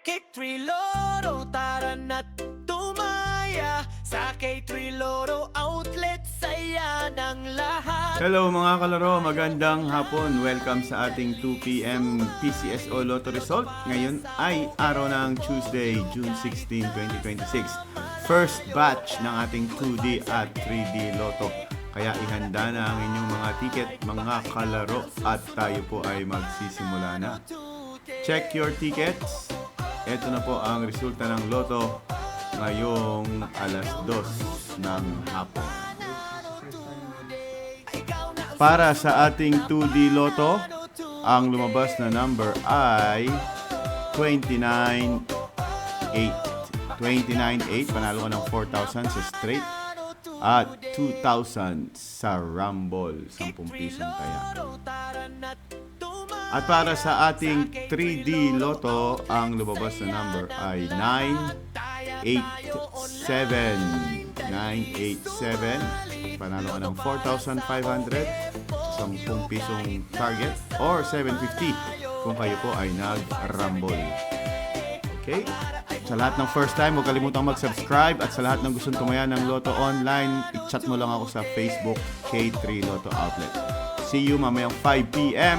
K3 Lotto, tara na't tumaya sa K3 Lotto outlet, saya ng lahat. Hello mga kalaro, magandang hapon. Welcome sa ating 2 p.m. PCSO Lotto result. Ngayon ay araw ng Tuesday, June 16, 2026. First batch ng ating 2D at 3D Lotto. Kaya ihanda na ang inyong mga ticket, mga kalaro, at tayo po ay magsisimula na. Check your tickets. Ito na po ang resulta ng Lotto ngayong alas 2 ng hapon. Para sa ating 2D Lotto, ang lumabas na number ay 29-8. 29-8, panalo ko ng 4,000 sa straight at 2,000 sa rumble, 10 pisong taya. At para sa ating 3D Lotto, ang lumabas na number ay 987. 987. Panalo ka ng 4,500, 10 pisong target, or 750 kung kayo po ay nag-rumble. Okay? Sa lahat ng first time, huwag kalimutang mag-subscribe, at sa lahat ng gustong tumaya ng Lotto Online, i-chat mo lang ako sa Facebook K3 Lotto Outlet. See you mamayang 5 p.m.